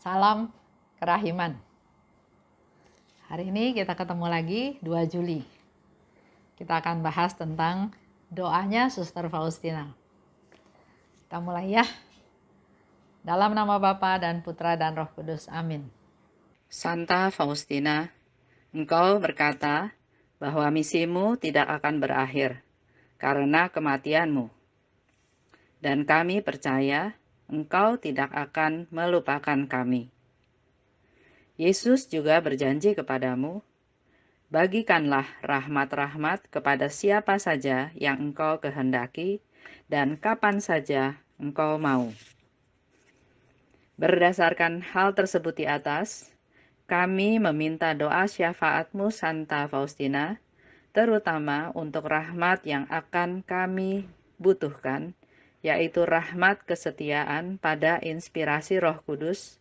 Salam kerahiman. Hari ini kita ketemu lagi 2 Juli. Kita akan bahas tentang doanya Suster Faustina. Kita mulai ya. Dalam nama Bapa dan Putra dan Roh Kudus. Amin. Santa Faustina, engkau berkata bahwa misimu tidak akan berakhir karena kematianmu. Dan kami percaya engkau tidak akan melupakan kami. Yesus juga berjanji kepadamu, bagikanlah rahmat-rahmat kepada siapa saja yang engkau kehendaki dan kapan saja engkau mau. Berdasarkan hal tersebut di atas, kami meminta doa syafaatmu Santa Faustina, terutama untuk rahmat yang akan kami butuhkan, yaitu rahmat kesetiaan pada inspirasi Roh Kudus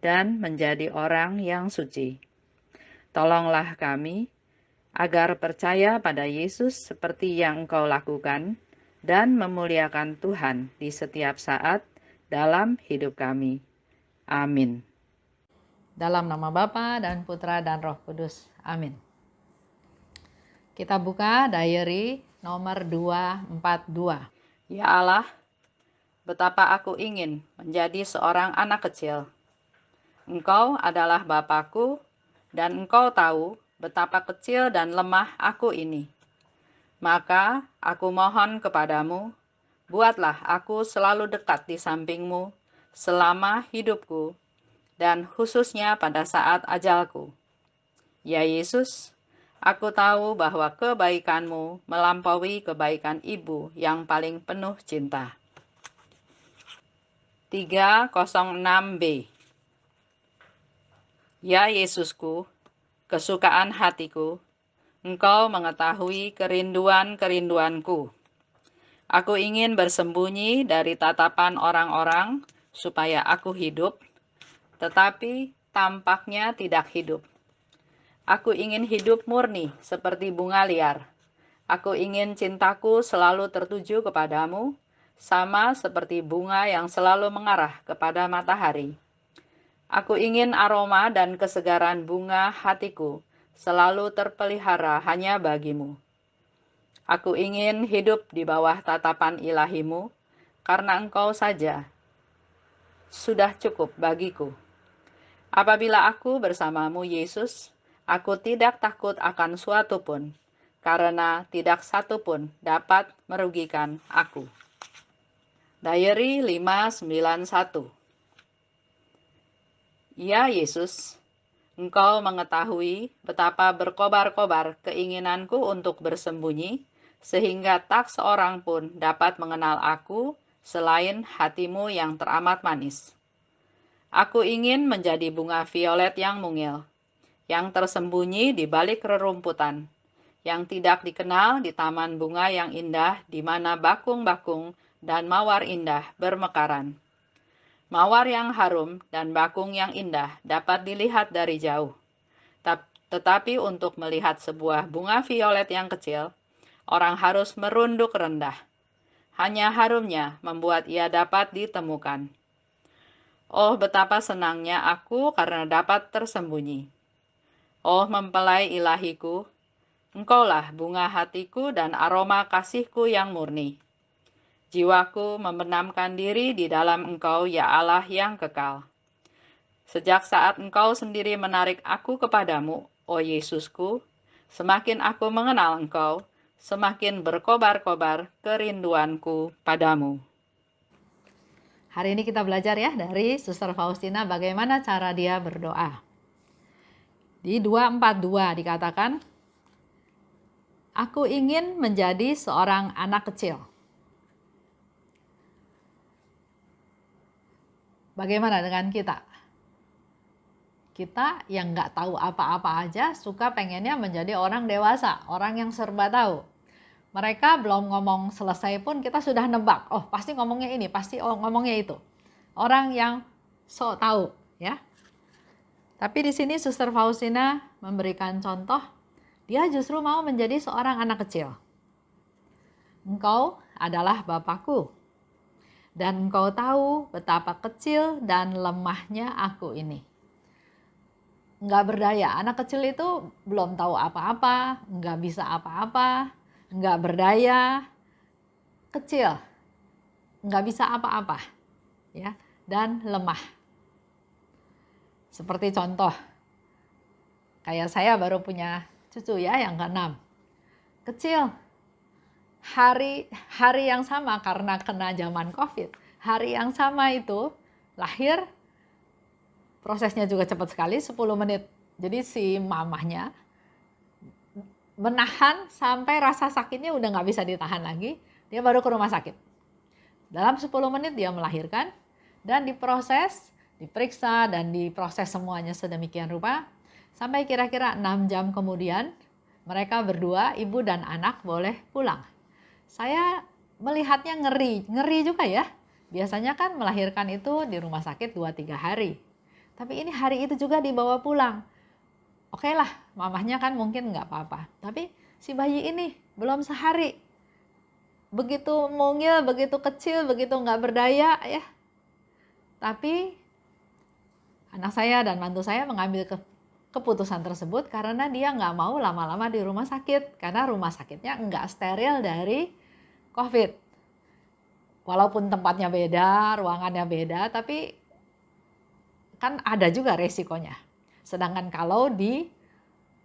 dan menjadi orang yang suci. Tolonglah kami agar percaya pada Yesus seperti yang engkau lakukan dan memuliakan Tuhan di setiap saat dalam hidup kami. Amin. Dalam nama Bapa dan Putra dan Roh Kudus. Amin. Kita buka diary nomor 242. Ya Allah, betapa aku ingin menjadi seorang anak kecil. Engkau adalah Bapakku, dan Engkau tahu betapa kecil dan lemah aku ini. Maka aku mohon kepadamu, buatlah aku selalu dekat di sampingmu selama hidupku, dan khususnya pada saat ajalku. Ya Yesus, aku tahu bahwa kebaikanmu melampaui kebaikan ibu yang paling penuh cinta. 306B. Ya Yesusku, kesukaan hatiku, Engkau mengetahui kerinduan-kerinduanku. Aku ingin bersembunyi dari tatapan orang-orang supaya aku hidup, tetapi tampaknya tidak hidup. Aku ingin hidup murni seperti bunga liar. Aku ingin cintaku selalu tertuju kepadamu, sama seperti bunga yang selalu mengarah kepada matahari. Aku ingin aroma dan kesegaran bunga hatiku selalu terpelihara hanya bagimu. Aku ingin hidup di bawah tatapan ilahimu, karena engkau saja sudah cukup bagiku. Apabila aku bersamamu, Yesus, aku tidak takut akan suatu pun, karena tidak satu pun dapat merugikan aku. Diary 591. Ya Yesus, Engkau mengetahui betapa berkobar-kobar keinginanku untuk bersembunyi, sehingga tak seorang pun dapat mengenal aku selain hatimu yang teramat manis. Aku ingin menjadi bunga violet yang mungil, yang tersembunyi di balik rerumputan, yang tidak dikenal di taman bunga yang indah di mana bakung-bakung dan mawar indah bermekaran. Mawar yang harum dan bakung yang indah dapat dilihat dari jauh. Tetapi untuk melihat sebuah bunga violet yang kecil, orang harus merunduk rendah. Hanya harumnya membuat ia dapat ditemukan. Oh, betapa senangnya aku karena dapat tersembunyi. Oh, mempelai ilahiku, Engkaulah bunga hatiku dan aroma kasihku yang murni. Jiwaku membenamkan diri di dalam Engkau, ya Allah yang kekal. Sejak saat Engkau sendiri menarik aku kepadamu, oh Yesusku, semakin aku mengenal Engkau, semakin berkobar-kobar kerinduanku padamu. Hari ini kita belajar ya dari Suster Faustina bagaimana cara dia berdoa. Di 242 dikatakan, aku ingin menjadi seorang anak kecil. Bagaimana dengan kita? Kita yang nggak tahu apa-apa aja suka pengennya menjadi orang dewasa, orang yang serba tahu. Mereka belum ngomong selesai pun kita sudah nebak. Oh, pasti ngomongnya ini, pasti ngomongnya itu. Orang yang sok tahu, ya. Tapi di sini Suster Faustina memberikan contoh, dia justru mau menjadi seorang anak kecil. Engkau adalah Bapakku. Dan engkau tahu betapa kecil dan lemahnya aku ini. Nggak berdaya. Anak kecil itu belum tahu apa-apa, nggak bisa apa-apa, nggak berdaya, kecil, nggak bisa apa-apa, ya, dan lemah. Seperti contoh, kayak saya baru punya cucu ya yang ke-6, kecil. Hari yang sama karena kena zaman COVID, hari yang sama itu lahir, prosesnya juga cepat sekali, 10 menit. Jadi si mamahnya menahan sampai rasa sakitnya udah nggak bisa ditahan lagi, dia baru ke rumah sakit. Dalam 10 menit dia melahirkan dan diproses, diperiksa dan diproses semuanya sedemikian rupa sampai kira-kira 6 jam kemudian mereka berdua, ibu dan anak, boleh pulang. Saya melihatnya ngeri juga ya. Biasanya kan melahirkan itu di rumah sakit 2-3 hari. Tapi ini hari itu juga dibawa pulang. Oke lah, mamahnya kan mungkin nggak apa-apa. Tapi si bayi ini belum sehari. Begitu mungil, begitu kecil, begitu nggak berdaya ya. Tapi anak saya dan mantu saya mengambil keputusan tersebut karena dia nggak mau lama-lama di rumah sakit. Karena rumah sakitnya nggak steril dari COVID. Walaupun tempatnya beda, ruangannya beda, tapi kan ada juga resikonya. Sedangkan kalau di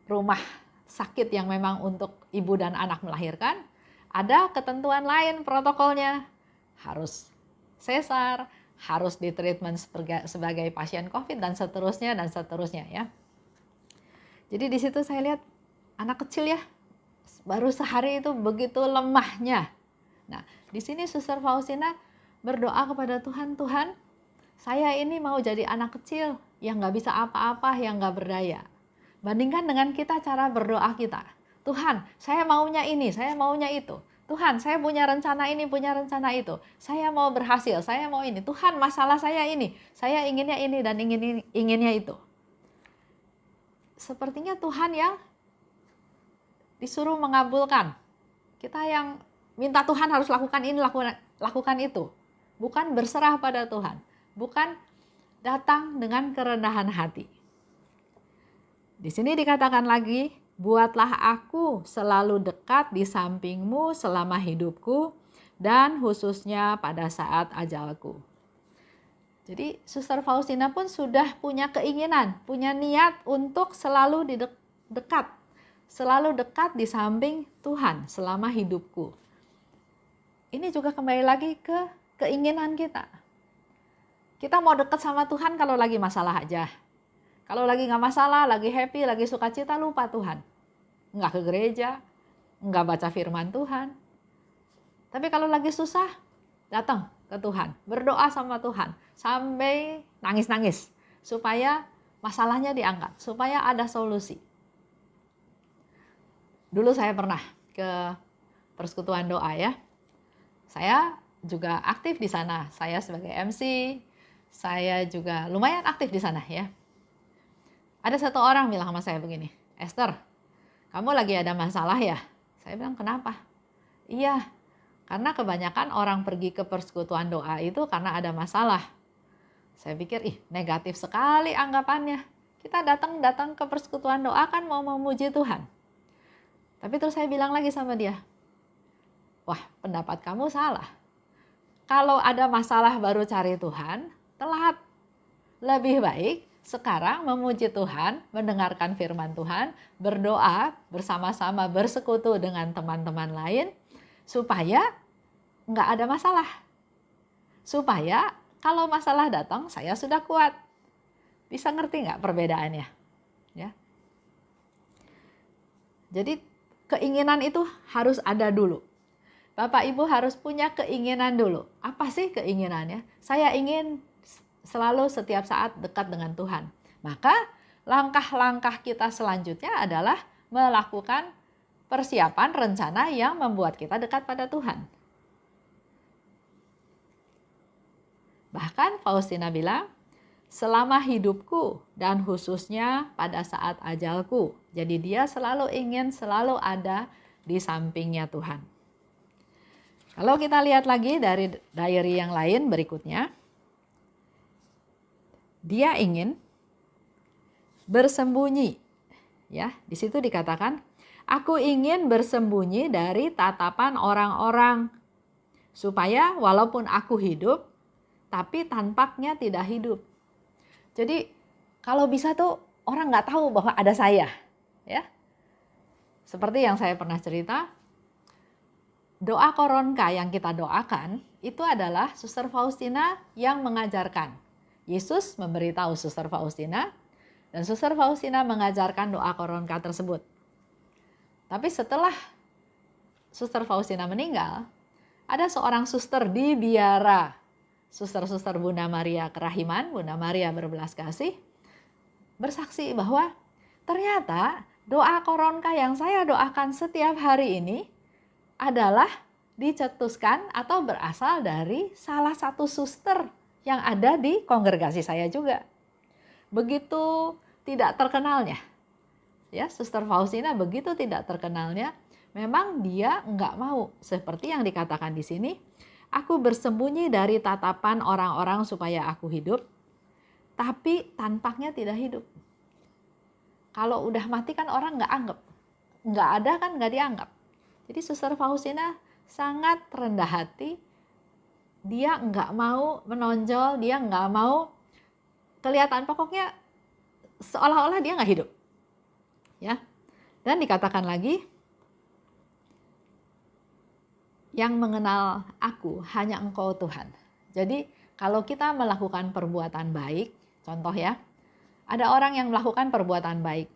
rumah sakit yang memang untuk ibu dan anak melahirkan, ada ketentuan lain protokolnya. Harus sesar, harus ditreatment sebagai pasien COVID dan seterusnya ya. Jadi di situ saya lihat anak kecil ya, baru sehari itu begitu lemahnya. Nah, di sini Suster Faustina berdoa kepada Tuhan, Tuhan, saya ini mau jadi anak kecil yang nggak bisa apa-apa, yang nggak berdaya. Bandingkan dengan kita cara berdoa kita. Tuhan, saya maunya ini, saya maunya itu. Tuhan, saya punya rencana ini, punya rencana itu. Saya mau berhasil, saya mau ini. Tuhan, masalah saya ini. Saya inginnya ini dan inginnya itu. Sepertinya Tuhan yang disuruh mengabulkan. Kita yang minta Tuhan harus lakukan ini, lakukan itu. Bukan berserah pada Tuhan. Bukan datang dengan kerendahan hati. Di sini dikatakan lagi, buatlah aku selalu dekat di sampingmu selama hidupku dan khususnya pada saat ajalku. Jadi Suster Faustina pun sudah punya keinginan, punya niat untuk selalu dekat. Selalu dekat di samping Tuhan selama hidupku. Ini juga kembali lagi ke keinginan kita. Kita mau dekat sama Tuhan kalau lagi masalah aja. Kalau lagi nggak masalah, lagi happy, lagi sukacita, lupa Tuhan. Nggak ke gereja, nggak baca firman Tuhan. Tapi kalau lagi susah, datang ke Tuhan. Berdoa sama Tuhan. Sampai nangis-nangis. Supaya masalahnya diangkat. Supaya ada solusi. Dulu saya pernah ke persekutuan doa ya. Saya juga aktif di sana. Saya sebagai MC, saya juga lumayan aktif di sana ya. Ada satu orang bilang sama saya begini, Esther, kamu lagi ada masalah ya? Saya bilang, kenapa? Iya, karena kebanyakan orang pergi ke persekutuan doa itu karena ada masalah. Saya pikir, negatif sekali anggapannya. Kita datang ke persekutuan doa kan mau memuji Tuhan. Tapi terus saya bilang lagi sama dia, wah, pendapat kamu salah. Kalau ada masalah baru cari Tuhan, telat. Lebih baik sekarang memuji Tuhan, mendengarkan firman Tuhan, berdoa bersama-sama, bersekutu dengan teman-teman lain, supaya nggak ada masalah. Supaya kalau masalah datang, saya sudah kuat. Bisa ngerti nggak perbedaannya? Ya. Jadi keinginan itu harus ada dulu. Bapak Ibu harus punya keinginan dulu. Apa sih keinginannya? Saya ingin selalu setiap saat dekat dengan Tuhan. Maka langkah-langkah kita selanjutnya adalah melakukan persiapan rencana yang membuat kita dekat pada Tuhan. Bahkan Faustina bilang, selama hidupku dan khususnya pada saat ajalku. Jadi dia selalu ingin selalu ada di sampingnya Tuhan. Kalau kita lihat lagi dari diary yang lain berikutnya, dia ingin bersembunyi. Ya, di situ dikatakan, aku ingin bersembunyi dari tatapan orang-orang, supaya walaupun aku hidup, tapi tampaknya tidak hidup. Jadi kalau bisa tuh orang nggak tahu bahwa ada saya. Ya, seperti yang saya pernah cerita, doa koronka yang kita doakan itu adalah Suster Faustina yang mengajarkan. Yesus memberitahu Suster Faustina, dan Suster Faustina mengajarkan doa koronka tersebut. Tapi setelah Suster Faustina meninggal, ada seorang suster di biara, Suster-suster Bunda Maria Kerahiman, Bunda Maria Berbelas Kasih, bersaksi bahwa ternyata doa koronka yang saya doakan setiap hari ini adalah dicetuskan atau berasal dari salah satu suster yang ada di kongregasi saya juga. Begitu tidak terkenalnya, ya, Suster Faustina begitu tidak terkenalnya, memang dia nggak mau seperti yang dikatakan di sini, aku bersembunyi dari tatapan orang-orang supaya aku hidup, tapi tampaknya tidak hidup. Kalau udah mati kan orang nggak anggap, nggak ada kan nggak dianggap. Jadi Suster Faustina sangat rendah hati, dia nggak mau menonjol, dia nggak mau kelihatan, pokoknya seolah-olah dia nggak hidup, ya. Dan dikatakan lagi, yang mengenal aku hanya Engkau Tuhan. Jadi kalau kita melakukan perbuatan baik, contoh ya, ada orang yang melakukan perbuatan baik.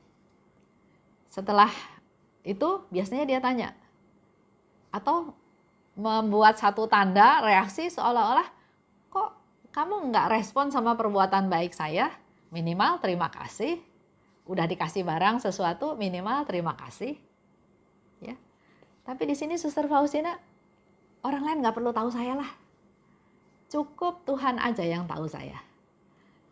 Setelah itu biasanya dia tanya, atau membuat satu tanda reaksi seolah-olah, kok kamu nggak respon sama perbuatan baik saya? Minimal terima kasih. Udah dikasih barang sesuatu, minimal terima kasih. Ya. Tapi di sini Suster Faustina, orang lain nggak perlu tahu saya lah. Cukup Tuhan aja yang tahu saya.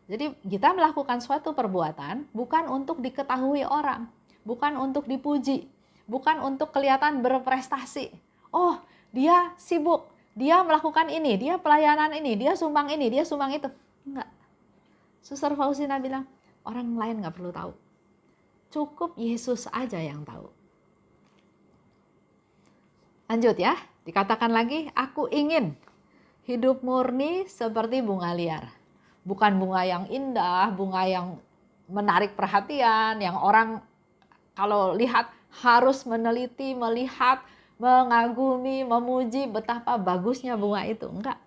Jadi kita melakukan suatu perbuatan bukan untuk diketahui orang, bukan untuk dipuji, bukan untuk kelihatan berprestasi. Oh, dia sibuk, dia melakukan ini, dia pelayanan ini, dia sumbang itu. Enggak. Suster Faustina bilang, orang lain nggak perlu tahu. Cukup Yesus aja yang tahu. Lanjut ya, dikatakan lagi, aku ingin hidup murni seperti bunga liar. Bukan bunga yang indah, bunga yang menarik perhatian, yang orang kalau lihat harus meneliti, melihat, mengagumi, memuji betapa bagusnya bunga itu. Enggak.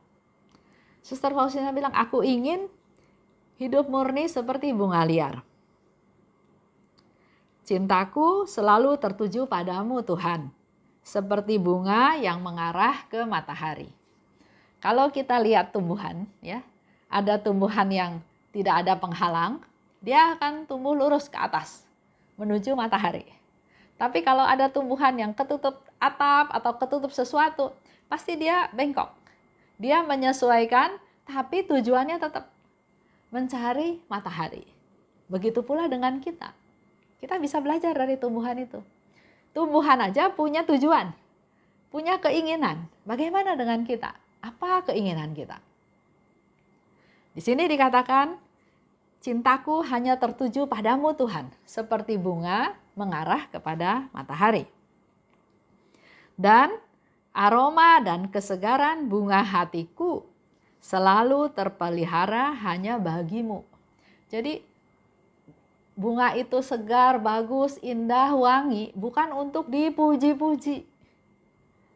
Suster Faustina bilang, aku ingin hidup murni seperti bunga liar. Cintaku selalu tertuju padamu Tuhan, seperti bunga yang mengarah ke matahari. Kalau kita lihat tumbuhan, ya, ada tumbuhan yang tidak ada penghalang, dia akan tumbuh lurus ke atas, menuju matahari. Tapi kalau ada tumbuhan yang ketutup atap atau ketutup sesuatu, pasti dia bengkok. Dia menyesuaikan, tapi tujuannya tetap mencari matahari. Begitu pula dengan kita. Kita bisa belajar dari tumbuhan itu. Tumbuhan aja punya tujuan, punya keinginan. Bagaimana dengan kita? Apa keinginan kita? Di sini dikatakan, cintaku hanya tertuju padamu Tuhan, seperti bunga mengarah kepada matahari. Dan aroma dan kesegaran bunga hatiku selalu terpelihara hanya bagimu. Jadi bunga itu segar, bagus, indah, wangi, bukan untuk dipuji-puji.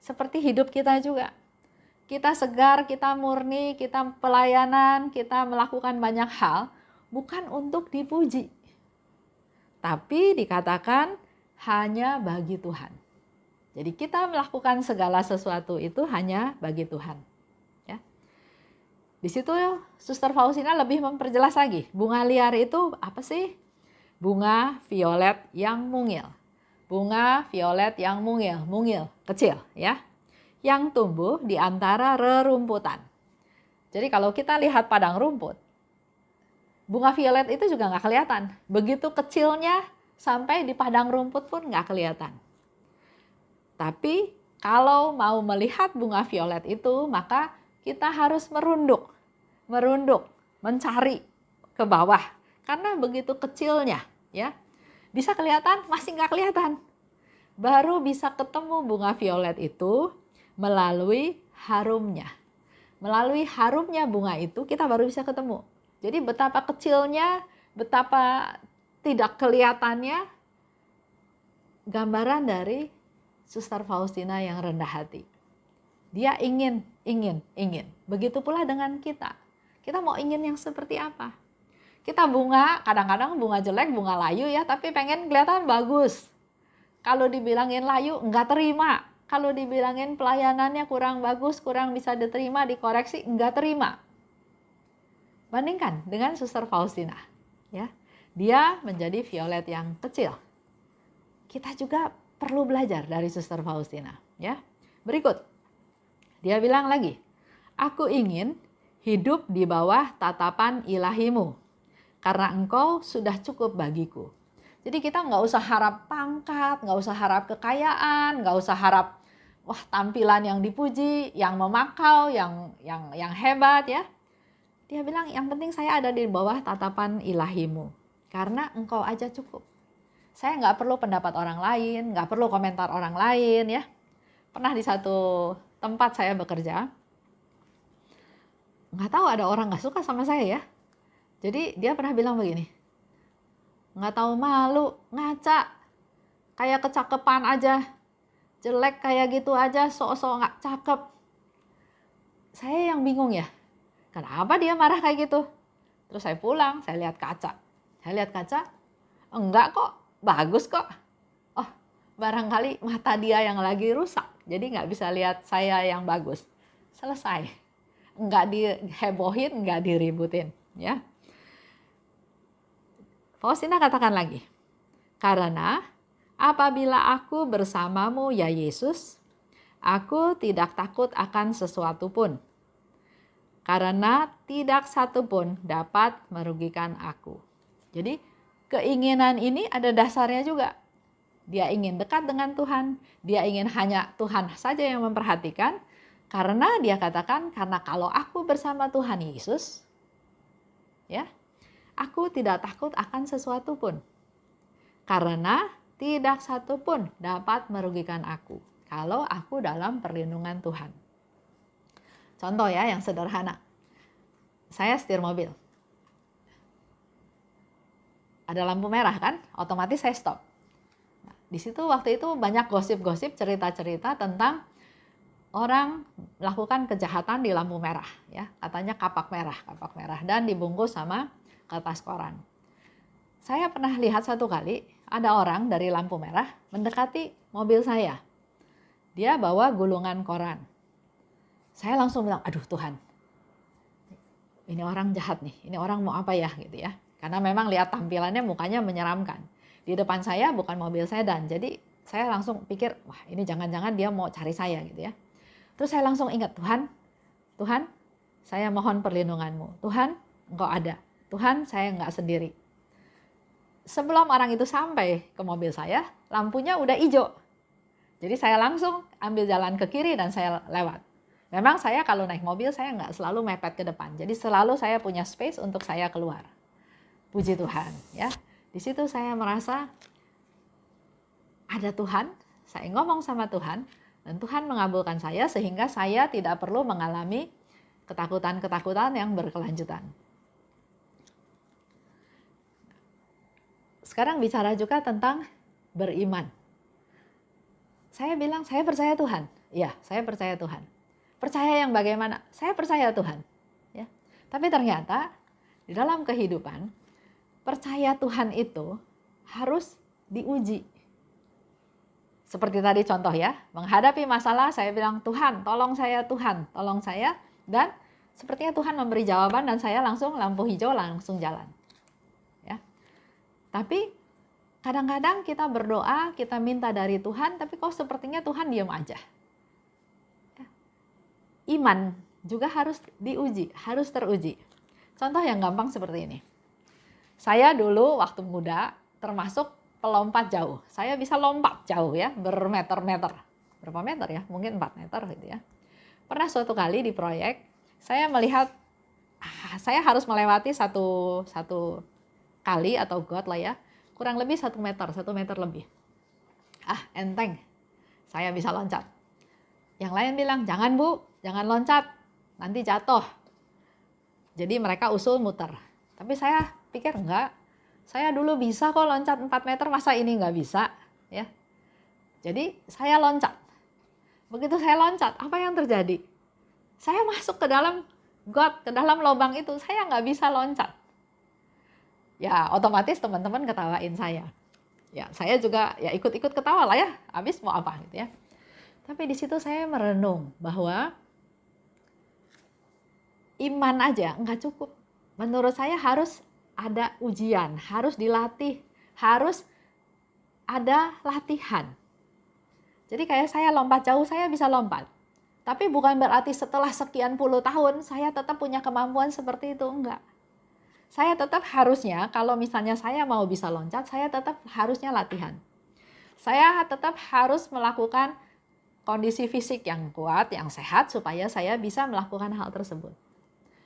Seperti hidup kita juga. Kita segar, kita murni, kita pelayanan, kita melakukan banyak hal, bukan untuk dipuji. Tapi dikatakan hanya bagi Tuhan. Jadi kita melakukan segala sesuatu itu hanya bagi Tuhan. Ya. Di situ Suster Faustina lebih memperjelas lagi, bunga liar itu apa sih? Bunga violet yang mungil. Bunga violet yang mungil, kecil ya. Yang tumbuh di antara rerumputan. Jadi kalau kita lihat padang rumput, bunga violet itu juga nggak kelihatan. Begitu kecilnya sampai di padang rumput pun nggak kelihatan. Tapi Kalau mau melihat bunga violet itu, maka kita harus merunduk, mencari ke bawah. Karena begitu kecilnya, ya. Bisa kelihatan? Masih nggak kelihatan. Baru bisa ketemu bunga violet itu melalui harumnya. Melalui harumnya bunga itu kita baru bisa ketemu. Jadi betapa kecilnya, betapa tidak kelihatannya gambaran dari Suster Faustina yang rendah hati. Dia ingin. Begitu pula dengan kita. Kita mau ingin yang seperti apa? Kita bunga, kadang-kadang bunga jelek, bunga layu ya, tapi pengen kelihatan bagus. Kalau dibilangin layu, enggak terima. Kalau dibilangin pelayanannya kurang bagus, kurang bisa diterima, dikoreksi, enggak terima. Bandingkan dengan Suster Faustina. Ya, dia menjadi violet yang kecil. Kita juga perlu belajar dari Suster Faustina. Ya, berikut. Dia bilang lagi, aku ingin hidup di bawah tatapan ilahimu, karena engkau sudah cukup bagiku. Jadi kita nggak usah harap pangkat, nggak usah harap kekayaan, nggak usah harap tampilan yang dipuji, yang memakau, yang hebat ya. Dia bilang yang penting saya ada di bawah tatapan ilahimu, karena engkau aja cukup. Saya nggak perlu pendapat orang lain, nggak perlu komentar orang lain ya. Pernah di satu tempat saya bekerja, nggak tahu ada orang nggak suka sama saya ya. Jadi dia pernah bilang begini, nggak tahu malu, ngaca, kayak kecakepan aja, jelek kayak gitu aja, sok-sok nggak cakep. Saya yang bingung ya, kenapa dia marah kayak gitu? Terus saya pulang, saya lihat kaca. Enggak kok, bagus kok. Oh, barangkali mata dia yang lagi rusak, jadi nggak bisa lihat saya yang bagus. Selesai, nggak dihebohin, nggak diributin, ya. Faustina katakan lagi, karena apabila aku bersamamu ya Yesus, aku tidak takut akan sesuatu pun, karena tidak satu pun dapat merugikan aku. Jadi keinginan ini ada dasarnya juga. Dia ingin dekat dengan Tuhan, dia ingin hanya Tuhan saja yang memperhatikan, karena dia katakan, karena kalau aku bersama Tuhan Yesus, ya, aku tidak takut akan sesuatu pun, karena tidak satu pun dapat merugikan aku kalau aku dalam perlindungan Tuhan. Contoh ya yang sederhana, saya setir mobil, ada lampu merah kan, otomatis saya stop. Nah, di situ waktu itu banyak gosip-gosip, cerita-cerita tentang orang melakukan kejahatan di lampu merah, ya, katanya kapak merah dan dibungkus sama kertas koran. Saya pernah lihat satu kali ada orang dari lampu merah mendekati mobil saya. Dia bawa gulungan koran. Saya langsung bilang, aduh Tuhan, ini orang jahat nih, ini orang mau apa ya gitu ya. Karena memang lihat tampilannya mukanya menyeramkan. Di depan saya bukan mobil sedan, jadi saya langsung pikir, wah ini jangan-jangan dia mau cari saya gitu ya. Terus saya langsung ingat, Tuhan, saya mohon perlindunganmu. Tuhan, Engkau ada. Tuhan, saya nggak sendiri. Sebelum orang itu sampai ke mobil saya, lampunya udah hijau. Jadi saya langsung ambil jalan ke kiri dan saya lewat. Memang saya kalau naik mobil saya nggak selalu mepet ke depan. Jadi selalu saya punya space untuk saya keluar. Puji Tuhan, ya. Di situ saya merasa ada Tuhan, saya ngomong sama Tuhan, dan Tuhan mengabulkan saya sehingga saya tidak perlu mengalami ketakutan-ketakutan yang berkelanjutan. Sekarang bicara juga tentang beriman. Saya bilang, saya percaya Tuhan. Iya, saya percaya Tuhan. Percaya yang bagaimana? Saya percaya Tuhan. Ya. Tapi ternyata di dalam kehidupan, percaya Tuhan itu harus diuji. Seperti tadi contoh ya, menghadapi masalah saya bilang, Tuhan, tolong saya, dan sepertinya Tuhan memberi jawaban dan saya langsung lampu hijau, langsung jalan. Ya. Tapi kadang-kadang kita berdoa, kita minta dari Tuhan, tapi kok sepertinya Tuhan diam aja. Ya. Iman juga harus diuji, harus teruji. Contoh yang gampang seperti ini. Saya dulu waktu muda termasuk pelompat jauh. Saya bisa lompat jauh ya, bermeter-meter. berapa meter ya, mungkin 4 meter gitu ya. Pernah suatu kali di proyek, saya melihat saya harus melewati satu kali atau got lah ya, kurang lebih 1 meter lebih. Enteng, saya bisa loncat. Yang lain bilang, jangan Bu, jangan loncat, nanti jatuh. Jadi mereka usul muter. Tapi saya pikir enggak, saya dulu bisa kok loncat 4 meter, masa ini enggak bisa? Ya. Jadi saya loncat. Begitu saya loncat, apa yang terjadi? Saya masuk ke dalam got, ke dalam lubang itu, saya nggak bisa loncat. Ya otomatis teman-teman ketawain saya. Ya saya juga ya ikut-ikut ketawa lah ya, habis mau apa gitu ya. Tapi di situ saya merenung bahwa iman aja nggak cukup. Menurut saya harus ada ujian, harus dilatih, harus ada latihan. Jadi kayak saya lompat jauh, saya bisa lompat. Tapi bukan berarti setelah sekian puluh tahun saya tetap punya kemampuan seperti itu, enggak. Saya tetap harusnya, kalau misalnya saya mau bisa loncat, saya tetap harusnya latihan. Saya tetap harus melakukan kondisi fisik yang kuat, yang sehat, supaya saya bisa melakukan hal tersebut.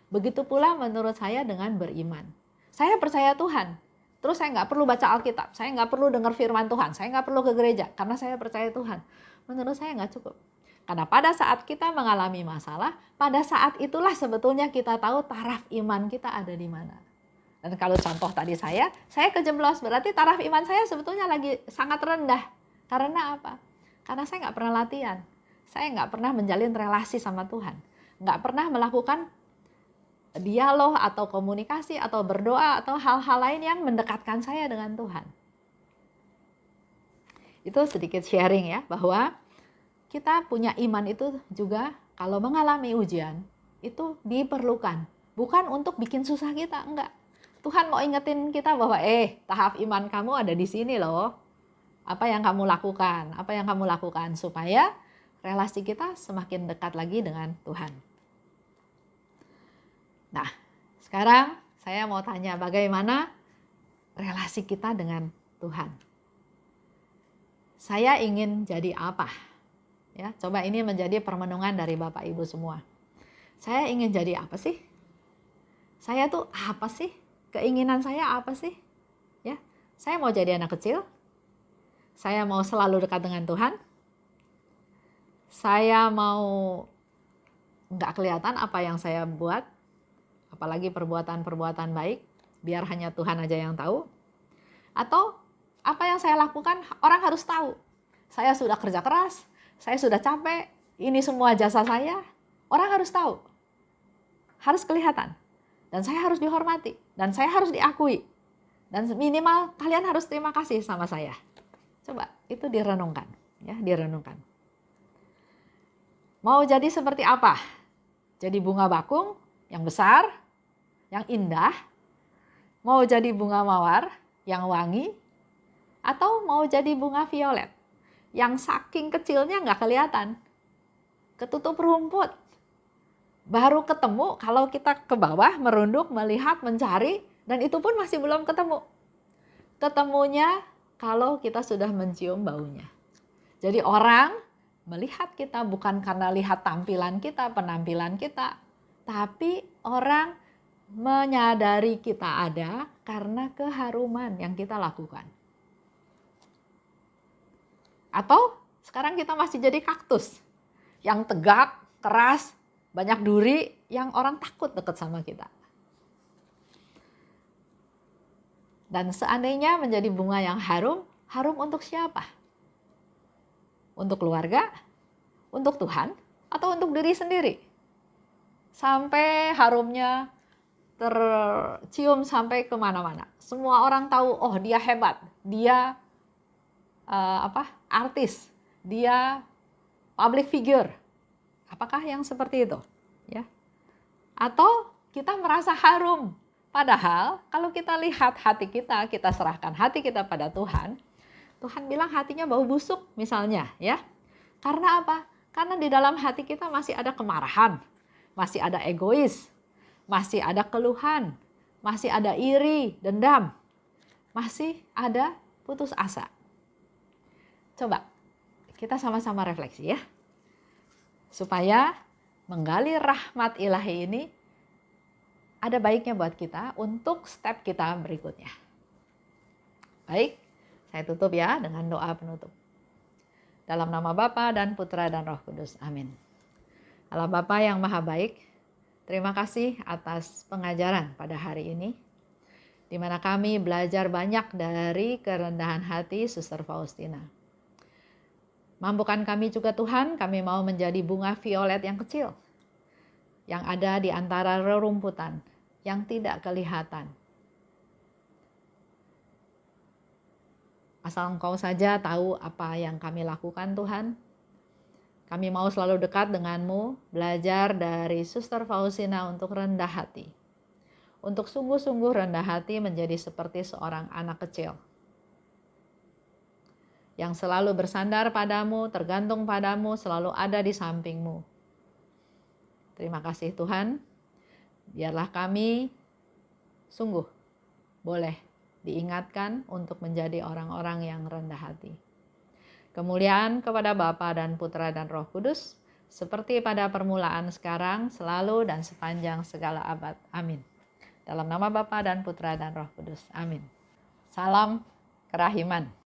Begitu pula menurut saya dengan beriman. Saya percaya Tuhan, terus saya nggak perlu baca Alkitab, saya nggak perlu dengar firman Tuhan, saya nggak perlu ke gereja, karena saya percaya Tuhan. Menurut saya nggak cukup. Karena pada saat kita mengalami masalah, pada saat itulah sebetulnya kita tahu taraf iman kita ada di mana. Dan kalau contoh tadi saya kejeblos, berarti taraf iman saya sebetulnya lagi sangat rendah. Karena apa? Karena saya nggak pernah latihan. Saya nggak pernah menjalin relasi sama Tuhan. Nggak pernah melakukan dialog atau komunikasi atau berdoa atau hal-hal lain yang mendekatkan saya dengan Tuhan. Itu sedikit sharing ya, bahwa kita punya iman itu juga kalau mengalami ujian itu diperlukan. Bukan untuk bikin susah kita, enggak. Tuhan mau ingetin kita bahwa tahap iman kamu ada di sini loh. Apa yang kamu lakukan? Apa yang kamu lakukan supaya relasi kita semakin dekat lagi dengan Tuhan. Nah, sekarang saya mau tanya bagaimana relasi kita dengan Tuhan. Saya ingin jadi apa? Ya, coba ini menjadi permenungan dari Bapak Ibu semua. Saya ingin jadi apa sih? Saya tuh apa sih? Keinginan saya apa sih? Ya, saya mau jadi anak kecil. Saya mau selalu dekat dengan Tuhan. Saya mau nggak kelihatan apa yang saya buat, apalagi perbuatan-perbuatan baik, biar hanya Tuhan aja yang tahu. Atau apa yang saya lakukan orang harus tahu. Saya sudah kerja keras, saya sudah capek, ini semua jasa saya, orang harus tahu. Harus kelihatan. Dan saya harus dihormati, dan saya harus diakui. Dan minimal kalian harus terima kasih sama saya. Coba itu direnungkan, ya, direnungkan. Mau jadi seperti apa? Jadi bunga bakung yang besar, yang indah, mau jadi bunga mawar yang wangi, atau mau jadi bunga violet yang saking kecilnya nggak kelihatan, ketutup rumput. Baru ketemu kalau kita ke bawah merunduk, melihat, mencari, dan itu pun masih belum ketemu. Ketemunya kalau kita sudah mencium baunya. Jadi orang melihat kita bukan karena lihat tampilan kita, penampilan kita, tapi orang menyadari kita ada karena keharuman yang kita lakukan. Atau sekarang kita masih jadi kaktus yang tegak, keras, banyak duri, yang orang takut dekat sama kita. Dan seandainya menjadi bunga yang harum, harum untuk siapa? Untuk keluarga? Untuk Tuhan? Atau untuk diri sendiri? Sampai harumnya tercium sampai kemana-mana. Semua orang tahu, oh dia hebat, dia artis, dia public figure. Apakah yang seperti itu? Ya. Atau kita merasa harum. Padahal kalau kita lihat hati kita serahkan hati kita pada Tuhan. Tuhan bilang hatinya bau busuk misalnya, ya. Karena apa? Karena di dalam hati kita masih ada kemarahan, masih ada egois, masih ada keluhan, masih ada iri, dendam, masih ada putus asa. Coba kita sama-sama refleksi ya. Supaya menggali rahmat ilahi ini ada baiknya buat kita untuk step kita berikutnya. Baik, saya tutup ya dengan doa penutup. Dalam nama Bapa dan Putra dan Roh Kudus. Amin. Allah Bapa yang Maha Baik, terima kasih atas pengajaran pada hari ini, di mana kami belajar banyak dari kerendahan hati Suster Faustina. Mampukan kami juga Tuhan, kami mau menjadi bunga violet yang kecil, yang ada di antara rerumputan, yang tidak kelihatan. Asal Engkau saja tahu apa yang kami lakukan Tuhan. Kami mau selalu dekat denganmu, belajar dari Suster Faustina untuk rendah hati. Untuk sungguh-sungguh rendah hati menjadi seperti seorang anak kecil. Yang selalu bersandar padamu, tergantung padamu, selalu ada di sampingmu. Terima kasih Tuhan. Biarlah kami sungguh boleh diingatkan untuk menjadi orang-orang yang rendah hati. Kemuliaan kepada Bapa dan Putra dan Roh Kudus, seperti pada permulaan sekarang, selalu dan sepanjang segala abad. Amin. Dalam nama Bapa dan Putra dan Roh Kudus. Amin. Salam kerahiman.